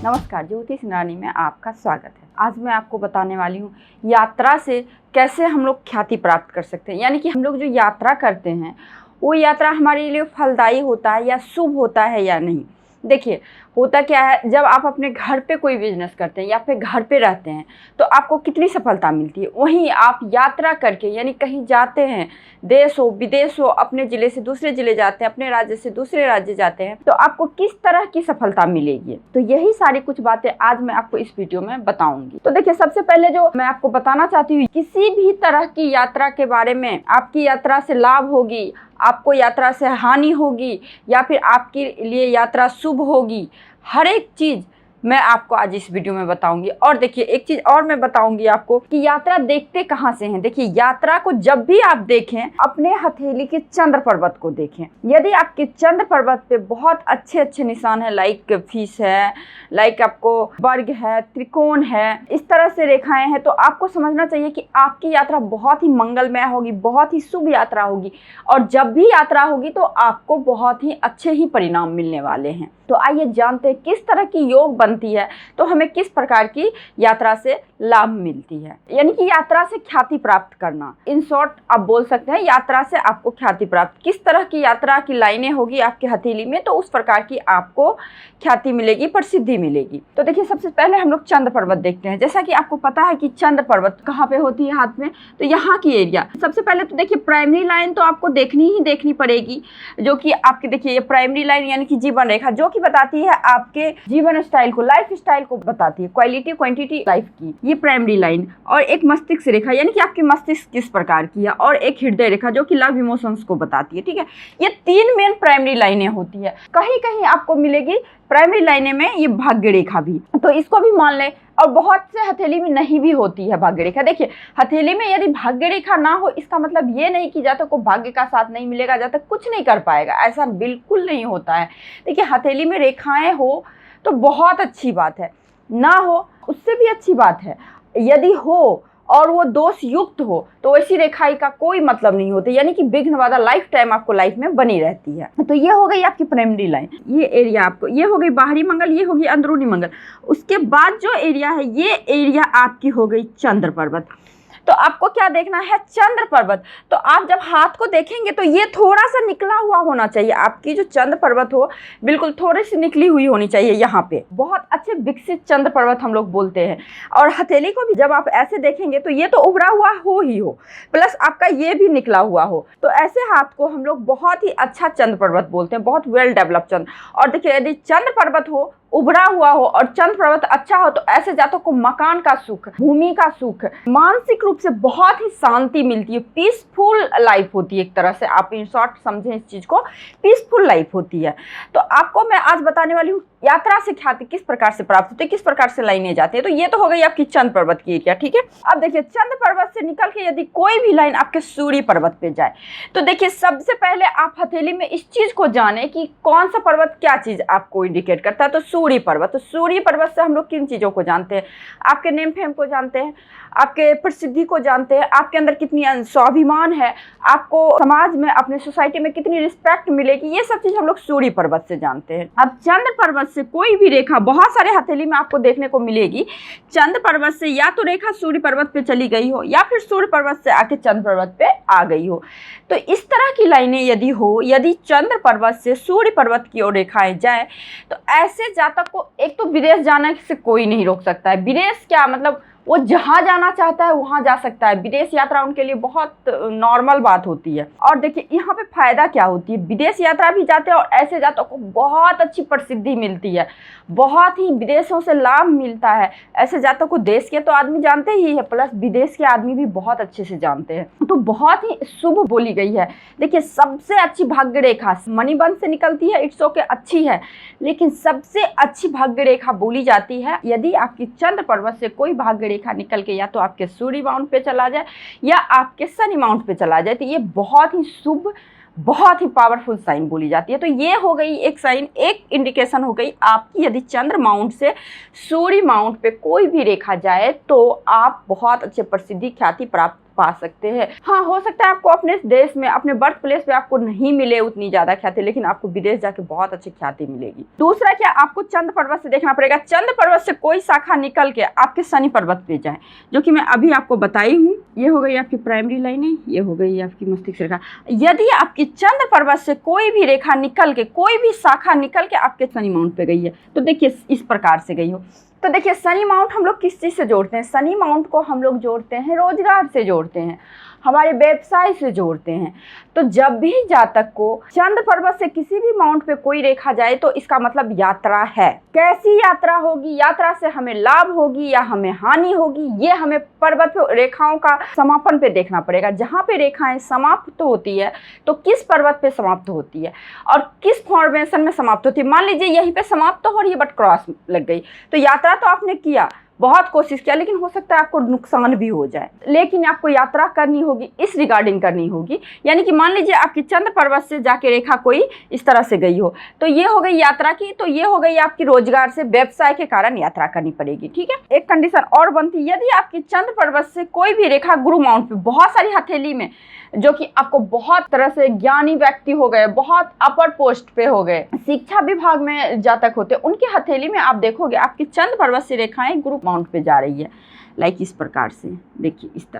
नमस्कार, ज्योति सिंगरानी में आपका स्वागत है। आज मैं आपको बताने वाली हूँ यात्रा से कैसे हम लोग ख्याति प्राप्त कर सकते हैं। यानी कि हम लोग जो यात्रा करते हैं वो यात्रा हमारे लिए फलदायी होता है या शुभ होता है या नहीं। देखिए, होता क्या है, जब आप अपने घर पे कोई बिजनेस करते हैं या फिर घर पे रहते हैं तो आपको कितनी सफलता मिलती है। वहीं आप यात्रा करके यानी कहीं जाते हैं, देश हो विदेश हो, अपने ज़िले से दूसरे ज़िले जाते हैं, अपने राज्य से दूसरे राज्य जाते हैं, तो आपको किस तरह की सफलता मिलेगी। तो यही सारी कुछ बातें आज मैं आपको इस वीडियो में बताऊंगी। तो देखिए, सबसे पहले जो मैं आपको बताना चाहती हूँ, किसी भी तरह की यात्रा के बारे में, आपकी यात्रा से लाभ होगी, आपको यात्रा से हानि होगी या फिर आपके लिए यात्रा शुभ होगी, हर एक चीज़ मैं आपको आज इस वीडियो में बताऊंगी। और देखिए, एक चीज़ और मैं बताऊंगी आपको कि यात्रा देखते कहाँ से हैं। देखिए, यात्रा को जब भी आप देखें, अपने हथेली के चंद्र पर्वत को देखें। यदि आपके चंद्र पर्वत पे बहुत अच्छे अच्छे निशान है, लाइक फिश है, लाइक आपको वर्ग है, त्रिकोण है, इस तरह से रेखाएं हैं, तो आपको समझना चाहिए कि आपकी यात्रा बहुत ही मंगलमय होगी, बहुत ही शुभ यात्रा होगी। और जब भी यात्रा होगी तो आपको बहुत ही अच्छे ही परिणाम मिलने वाले हैं। तो आइए जानते हैं किस तरह की योग बनती है, तो हमें किस प्रकार की यात्रा से लाभ मिलती है। यानी कि यात्रा से ख्याति प्राप्त करना, इन शॉर्ट आप बोल सकते हैं यात्रा से आपको ख्याति प्राप्त। किस तरह की यात्रा की लाइनें होगी आपके हथेली में, तो उस प्रकार की आपको ख्याति मिलेगी, प्रसिद्धि मिलेगी। तो देखिए, सबसे पहले हम लोग चंद्र पर्वत देखते हैं। जैसा कि आपको पता है कि चंद्र पर्वत कहाँ पे होती है हाथ में, तो यहाँ की एरिया। सबसे पहले तो देखिए, प्राइमरी लाइन तो आपको देखनी पड़ेगी, जो कि आपके देखिए ये प्राइमरी लाइन यानी कि जीवन रेखा, जो कि बताती है आपके जीवन स्टाइल को, लाइफ स्टाइल को बताती है, क्वालिटी क्वांटिटी लाइफ की, ये प्राइमरी लाइन। और एक मस्तिष्क रेखा यानी कि आपकी मस्तिष्क किस प्रकार की है, और एक हृदय रेखा जो कि लव इमोशंस को बताती है। ठीक है, ये तीन मेन प्राइमरी लाइनें होती है। कहीं कहीं आपको मिलेगी प्राइमरी लाइनें में ये भाग्य रेखा भी, तो इसको भी मान लें। और बहुत से हथेली में नहीं भी होती है भाग्य रेखा। देखिए, हथेली में यदि भाग्य रेखा ना हो, इसका मतलब ये नहीं कि जब तक को भाग्य का साथ नहीं मिलेगा, जब तक कुछ नहीं कर पाएगा, ऐसा बिल्कुल नहीं होता है। देखिए, हथेली में रेखाएं हो तो बहुत अच्छी बात है, ना हो उससे भी अच्छी बात है। यदि हो और वो दोष युक्त हो तो ऐसी रेखाई का कोई मतलब नहीं होता, यानी कि विघ्न बाधा लाइफ टाइम आपको लाइफ में बनी रहती है। तो ये हो गई आपकी प्राइमरी लाइन, ये एरिया आपको, ये हो गई बाहरी मंगल, ये होगी अंदरूनी मंगल। उसके बाद जो एरिया है, ये एरिया आपकी हो गई चंद्र पर्वत। तो आपको क्या देखना है, चंद्र पर्वत। तो आप जब हाथ को देखेंगे तो ये थोड़ा सा निकला हुआ होना चाहिए। आपकी जो चंद्र पर्वत हो बिल्कुल थोड़ी सी निकली हुई होनी चाहिए यहाँ पे। बहुत अच्छे विकसित चंद्र पर्वत हम लोग बोलते हैं। और हथेली को भी जब आप ऐसे देखेंगे तो ये तो उभरा हुआ हो, प्लस आपका ये भी निकला हुआ हो, तो ऐसे हाथ को हम लोग बहुत ही अच्छा चंद्र पर्वत बोलते हैं, बहुत वेल डेवलप चंद्र। और देखिए, यदि चंद्र पर्वत हो, उभरा हुआ हो और चंद्र पर्वत अच्छा हो, तो ऐसे जातकों को मकान का सुख, भूमि का सुख, मानसिक रूप से बहुत ही शांति मिलती है, पीसफुल लाइफ होती है। एक तरह से आप इन शॉर्ट समझें इस चीज को, पीसफुल लाइफ होती है। तो आपको मैं आज बताने वाली हूँ यात्रा से ख्याति किस प्रकार से प्राप्त होती है, किस प्रकार से लाइनें जाती है। तो ये तो हो गई आपकी चंद्र पर्वत की एरिया। ठीक है, अब देखिए, चंद्र पर्वत से निकल के यदि कोई भी लाइन आपके सूर्य पर्वत पे जाए, तो देखिए, सबसे पहले आप हथेली में इस चीज को जाने कि कौन सा पर्वत क्या चीज आपको इंडिकेट करता है। तो सूर्य पर्वत, तो सूर्य पर्वत से हम लोग किन चीजों को जानते हैं, आपके नेम फेम को जानते हैं, आपके प्रसिद्धि को जानते हैं, आपके अंदर कितनी स्वाभिमान है, आपको समाज में, अपने सोसाइटी में कितनी रिस्पेक्ट मिलेगी, ये सब चीज हम लोग सूर्य पर्वत से जानते हैं। अब चंद्र पर्वत से कोई भी रेखा, बहुत सारे हथेली में आपको देखने को मिलेगी, चंद्र पर्वत से या तो रेखा सूर्य पर्वत पे चली गई हो या फिर सूर्य पर्वत से आके चंद्र पर्वत पे आ गई हो। तो इस तरह की लाइनें यदि हो, यदि चंद्र पर्वत से सूर्य पर्वत की ओर रेखाएं जाए, तो ऐसे जातक को एक तो विदेश जाने से कोई नहीं रोक सकता है। विदेश क्या मतलब, वो जहाँ जाना चाहता है वहाँ जा सकता है। विदेश यात्रा उनके लिए बहुत नॉर्मल बात होती है। और देखिए, यहाँ पे फायदा क्या होती है, विदेश यात्रा भी जाते हैं और ऐसे जातकों को बहुत अच्छी प्रसिद्धि मिलती है, बहुत ही विदेशों से लाभ मिलता है। ऐसे जातकों को देश के तो आदमी जानते ही है, प्लस विदेश के आदमी भी बहुत अच्छे से जानते हैं। तो बहुत ही शुभ बोली गई है। देखिए, सबसे अच्छी भाग्य रेखा मणिबंध से निकलती है, इट्स ओके, अच्छी है, लेकिन सबसे अच्छी भाग्य रेखा बोली जाती है यदि आपकी चंद्र पर्वत से कोई भाग्य रेखा निकल के या तो आपके सूर्य माउंट पे चला जाए या आपके शनि माउंट पे चला जाए, तो ये बहुत ही शुभ, बहुत ही पावरफुल साइन बोली जाती है। तो ये हो गई एक साइन, एक इंडिकेशन हो गई आपकी। यदि चंद्र माउंट से सूर्य माउंट पे कोई भी रेखा जाए तो आप बहुत अच्छे प्रसिद्धि ख्याति प्राप्त पा सकते हैं। हाँ, हो सकता है आपको अपने देश में, अपने बर्थ प्लेस पे आपको नहीं मिले उतनी ज़्यादा ख्याति, लेकिन आपको विदेश जाके बहुत अच्छी ख्याति मिलेगी। दूसरा क्या, आपको चंद्र पर्वत से देखना पड़ेगा। चंद्र पर्वत से कोई शाखा निकल के आपके शनि पर्वत पे जाए, जो कि मैं अभी आपको बताई हूँ। ये हो गई आपकी प्राइमरी लाइनें, ये हो गई आपकी मस्तिष्क रेखा। यदि आपकी चंद्र पर्वत से कोई भी रेखा निकल के, कोई भी शाखा निकल के आपके शनि माउंट पे गई है, तो देखिए इस प्रकार से गई हो, तो देखिए शनि माउंट हम लोग किस चीज़ से जोड़ते हैं? शनि माउंट को हम लोग जोड़ते हैं रोजगार से, जोड़ते हैं हमारे व्यवसाय से, जोड़ते हैं। तो जब भी जातक को चंद्र पर्वत से किसी भी माउंट पे कोई रेखा जाए तो इसका मतलब यात्रा है। कैसी यात्रा होगी, यात्रा से हमें लाभ होगी या हमें हानि होगी, ये हमें पर्वत पे रेखाओं का समापन पे देखना पड़ेगा। जहाँ पे रेखाएं समाप्त होती है तो किस पर्वत पे समाप्त होती है और किस फॉर्मेशन में समाप्त होती है। मान लीजिए यहीं पे समाप्त तो हो रही है बट क्रॉस लग गई, तो यात्रा तो आपने किया, बहुत कोशिश किया, लेकिन हो सकता है आपको नुकसान भी हो जाए। लेकिन आपको यात्रा करनी होगी, इस रिगार्डिंग करनी होगी। यानी कि मान लीजिए आपकी चंद्र पर्वत से जाके रेखा कोई इस तरह से गई हो, तो ये हो गई यात्रा की, तो ये हो गई आपकी रोजगार से, व्यवसाय के कारण यात्रा करनी पड़ेगी। ठीक है, एक कंडीशन और बनती, यदि आपकी चंद्र पर्वत से कोई भी रेखा गुरु माउंट पे, बहुत सारी हथेली में, जो कि आपको बहुत तरह से ज्ञानी व्यक्ति हो गए, बहुत अपर पोस्ट पे हो गए, शिक्षा विभाग में जातक होते, उनकी हथेली में आप देखोगे आपकी चंद्र पर्वत से रेखाएं गुरु माउंट पे जा रही है। लाइक इस प्रकार से देखिए, इस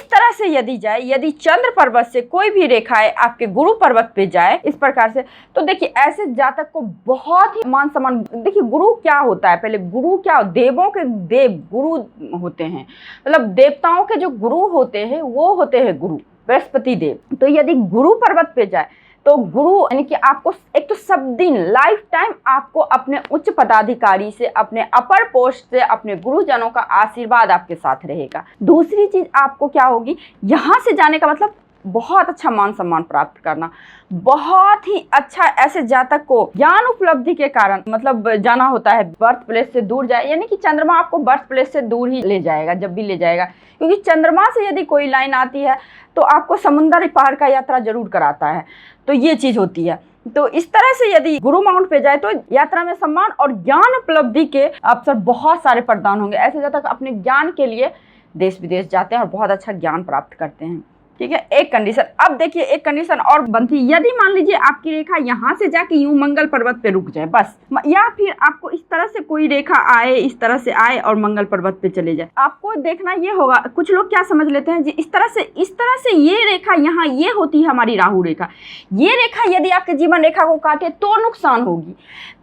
तरह से यदि जाए, यदि चंद्र पर्वत से कोई भी रेखाएं आपके गुरु पर्वत पे जाए इस प्रकार से, तो देखिए ऐसे जातक को बहुत ही मान सम्मान। देखिए गुरु क्या होता है, पहले गुरु क्या, देवों के देव गुरु होते हैं, मतलब देवताओं के जो गुरु होते हैं वो होते हैं गुरु बृहस्पति देव। तो यदि गुरु पर्वत पे जाए तो गुरु यानी कि आपको एक तो सब दिन लाइफ टाइम आपको अपने उच्च पदाधिकारी से, अपने अपर पोस्ट से, अपने गुरुजनों का आशीर्वाद आपके साथ रहेगा। दूसरी चीज आपको क्या होगी, यहाँ से जाने का मतलब बहुत अच्छा मान सम्मान प्राप्त करना, बहुत ही अच्छा। ऐसे जातक को ज्ञान उपलब्धि के कारण मतलब जाना होता है, बर्थ प्लेस से दूर जाए, यानी कि चंद्रमा आपको बर्थ प्लेस से दूर ही ले जाएगा, जब भी ले जाएगा, क्योंकि चंद्रमा से यदि कोई लाइन आती है तो आपको समुद्र पार का यात्रा जरूर कराता है। तो ये चीज होती है। तो इस तरह से यदि गुरु माउंट पे जाए तो यात्रा में सम्मान और ज्ञान उपलब्धि के अवसर बहुत सारे प्रदान होंगे। ऐसे जातक अपने ज्ञान के लिए देश विदेश जाते हैं और बहुत अच्छा ज्ञान प्राप्त करते हैं। ठीक है, एक कंडीशन। अब देखिए एक कंडीशन और बनती, यदि मान लीजिए आपकी रेखा यहाँ से जाके यूं मंगल पर्वत पे रुक जाए बस, या फिर आपको इस तरह से कोई रेखा आए, इस तरह से आए और मंगल पर्वत पे चले जाए, आपको देखना ये होगा, कुछ लोग क्या समझ लेते हैं जी इस तरह से ये रेखा यहाँ ये होती है हमारी राहु रेखा, ये रेखा यदि आपके जीवन रेखा को काटे तो नुकसान होगी।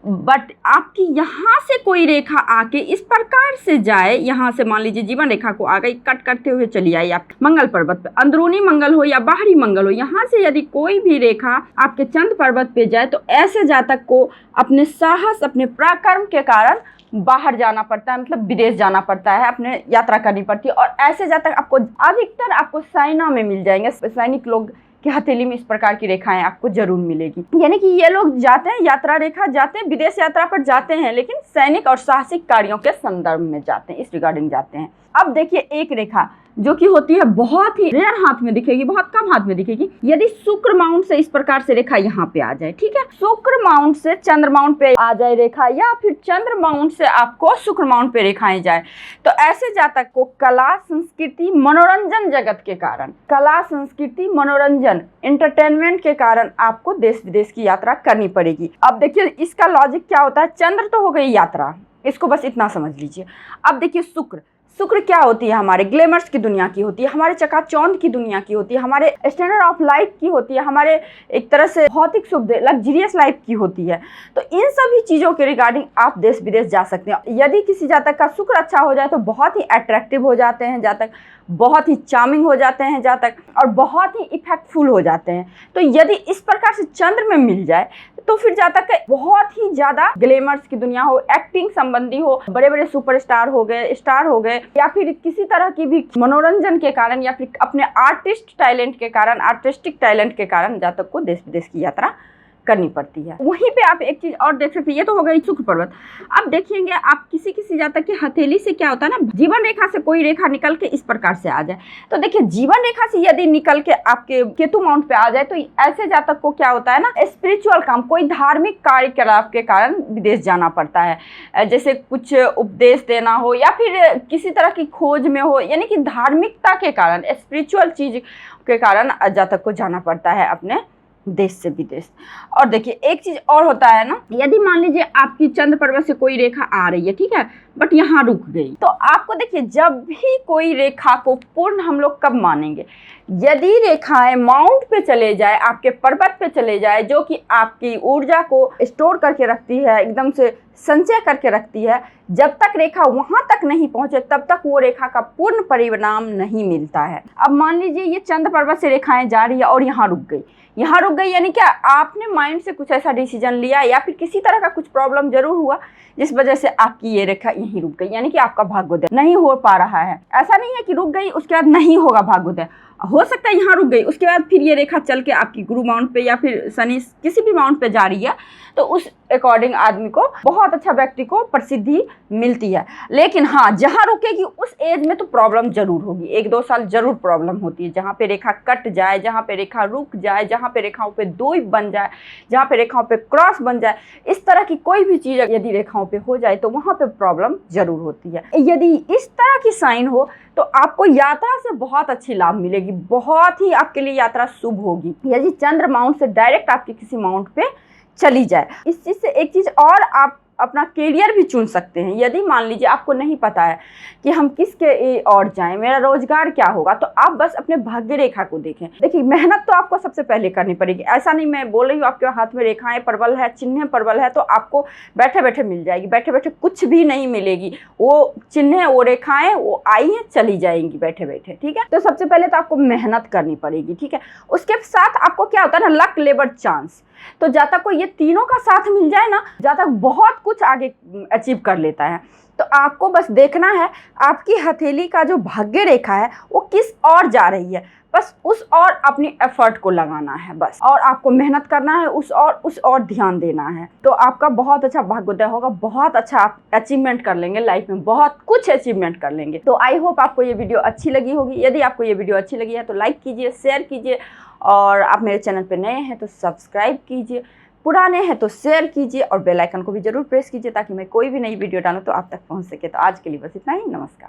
बट आपकी यहाँ से कोई रेखा आके इस प्रकार से जाए, यहाँ से मान लीजिए जीवन रेखा को आ गई, कट करते हुए चली आई आप मंगल पर्वत पे, अंदरूनी मंगल हो या बाहरी मंगल हो, यहाँ से यदि कोई भी रेखा आपके चंद्र पर्वत पे जाए तो ऐसे जातक को अपने साहस, अपने पराक्रम के कारण बाहर जाना पड़ता है, मतलब विदेश जाना पड़ता है, अपने यात्रा करनी पड़ती है। और ऐसे जातक आपको अधिकतर आपको सेना में मिल जाएंगे, सैनिक लोग की हथेली में इस प्रकार की रेखाएं आपको जरूर मिलेगी। यानी कि ये लोग जाते हैं यात्रा रेखा, जाते हैं विदेश यात्रा पर जाते हैं, लेकिन सैनिक और साहसिक कार्यों के संदर्भ में जाते हैं, इस रिगार्डिंग जाते हैं। अब देखिए एक रेखा जो कि होती है बहुत ही रेयर हाथ में दिखेगी, बहुत कम हाथ में दिखेगी, यदि शुक्र माउंट से इस प्रकार से रेखा यहाँ पे आ जाए, ठीक है, शुक्र माउंट से चंद्र माउंट पे आ जाए रेखा, या फिर चंद्र माउंट से आपको शुक्र माउंट पे रेखाएं जाए, तो ऐसे जातक को कला संस्कृति मनोरंजन जगत के कारण, कला संस्कृति मनोरंजन एंटरटेनमेंट के कारण आपको देश विदेश की यात्रा करनी पड़ेगी। अब देखिए इसका लॉजिक क्या होता है, चंद्र तो हो गई यात्रा, इसको बस इतना समझ लीजिए। अब देखिए शुक्र क्या होती है, हमारे ग्लैमर्स की दुनिया की होती है, हमारे चकाचौंध की दुनिया की होती है, हमारे स्टैंडर्ड ऑफ लाइफ की होती है, हमारे एक तरह से भौतिक सुविधा लग्जरियस लाइफ की होती है। तो इन सभी चीज़ों के रिगार्डिंग आप देश विदेश जा सकते हैं। यदि किसी जातक का शुक्र अच्छा हो जाए तो बहुत ही अट्रैक्टिव हो जाते हैं जातक, बहुत ही चार्मिंग हो जाते हैं जातक, और बहुत ही इफेक्टफुल हो जाते हैं। तो यदि इस प्रकार से चंद्र में मिल जाए तो फिर जातक का बहुत ही ज़्यादा ग्लैमर्स की दुनिया हो, एक्टिंग संबंधी हो, बड़े बड़े सुपरस्टार हो गए, स्टार हो गए, या फिर किसी तरह की भी मनोरंजन के कारण या फिर अपने आर्टिस्टिक टैलेंट के कारण जातक को देश विदेश की यात्रा करनी पड़ती है। वहीं पे आप एक चीज और देख सकते हैं, ये तो हो गई शुक्र पर्वत। अब देखिएंगे आप किसी जातक की हथेली से क्या होता है ना, जीवन रेखा से कोई रेखा निकल के इस प्रकार से आ जाए, तो देखिए जीवन रेखा से यदि निकल के आपके केतु माउंट पे आ जाए तो ऐसे जातक को क्या होता है ना, स्पिरिचुअल काम, कोई धार्मिक कार्यकलाप के कारण विदेश जाना पड़ता है, जैसे कुछ उपदेश देना हो या फिर किसी तरह की खोज में हो, यानी कि धार्मिकता के कारण, स्पिरिचुअल चीज के कारण जातक को जाना पड़ता है अपने देश से विदेश। और देखिए एक चीज और होता है ना, यदि मान लीजिए आपकी चंद्र पर्वत से कोई रेखा आ रही है, ठीक है, बट यहाँ रुक गई, तो आपको देखिए जब भी कोई रेखा को पूर्ण हम लोग कब मानेंगे, यदि रेखाएं माउंट पे चले जाए, आपके पर्वत पे चले जाए, जो कि आपकी ऊर्जा को स्टोर करके रखती है, एकदम से संचय करके रखती है, जब तक रेखा वहां तक नहीं पहुंचे तब तक वो रेखा का पूर्ण परिणाम नहीं मिलता है। अब मान लीजिए ये चंद्र पर्वत से रेखाएं जा रही है और यहाँ रुक गई, यहाँ रुक गई, यानी क्या आपने माइंड से कुछ ऐसा डिसीजन लिया या फिर किसी तरह का कुछ प्रॉब्लम जरूर हुआ जिस वजह से आपकी ये रेखा यहीं रुक गई, यानी कि आपका भाग्योदय नहीं हो पा रहा है। ऐसा नहीं है कि रुक गई उसके बाद नहीं होगा भाग्योदय, हो सकता है यहाँ रुक गई, उसके बाद फिर ये रेखा चल के आपकी गुरु माउंट पे या फिर शनि किसी भी माउंट पे जा रही है, तो उस अकॉर्डिंग आदमी को, बहुत अच्छा व्यक्ति को प्रसिद्धि मिलती है। लेकिन हाँ, जहाँ रुकेगी उस एज में तो प्रॉब्लम जरूर होगी, 1-2 साल जरूर प्रॉब्लम होती है। जहाँ पे रेखा कट जाए, जहाँ पे रेखा रुक जाए, जहाँ पे रेखाओं पे द्वीप बन जाए, जहाँ पे रेखाओं पे क्रॉस बन जाए, इस तरह की कोई भी चीज़ यदि रेखाओं पे हो जाए तो वहाँ पे प्रॉब्लम जरूर होती है। यदि इस तरह की साइन हो तो आपको यात्रा से बहुत अच्छी लाभ मिलेगी, बहुत ही आपके लिए यात्रा शुभ होगी यदि चंद्र माउंट से डायरेक्ट आपके किसी माउंट पे चली जाए। इस चीज़ से एक चीज़ और, आप अपना करियर भी चुन सकते हैं। यदि मान लीजिए आपको नहीं पता है कि हम किसके और जाएं, मेरा रोजगार क्या होगा, तो आप बस अपने भाग्य रेखा को देखें। देखिए मेहनत तो आपको सबसे पहले करनी पड़ेगी, ऐसा नहीं मैं बोल रही हूँ आपके हाथ में रेखाएं प्रबल है, चिन्ह प्रबल है तो आपको बैठे बैठे मिल जाएगी, बैठे बैठे कुछ भी नहीं मिलेगी। वो चिन्ह, वो रेखाएं, वो आई हैं चली जाएंगी बैठे बैठे, ठीक है। तो सबसे पहले तो आपको मेहनत करनी पड़ेगी, ठीक है। उसके साथ आपको क्या होता है ना, लक, लेबर, चांस। तो जातक को ये तीनों का साथ मिल जाए ना, जातक बहुत कुछ आगे अचीव कर लेता है। तो आपको बस देखना है आपकी हथेली का जो भाग्य रेखा है वो किस ओर जा रही है, बस उस और अपनी एफर्ट को लगाना है बस, और आपको मेहनत करना है, उस और ध्यान देना है, तो आपका बहुत अच्छा भाग्योदय होगा, बहुत अच्छा आप अचीवमेंट कर लेंगे लाइफ में, बहुत कुछ अचीवमेंट कर लेंगे। तो आई होप आपको ये वीडियो अच्छी लगी होगी। यदि आपको ये वीडियो अच्छी लगी है तो लाइक कीजिए, शेयर कीजिए, और आप मेरे चैनल पर नए हैं तो सब्सक्राइब कीजिए, पुराने हैं तो शेयर कीजिए, और बेल आइकन को भी जरूर प्रेस कीजिए ताकि मैं कोई भी नई वीडियो डालूं तो आप तक पहुंच सके। तो आज के लिए बस इतना ही, नमस्कार।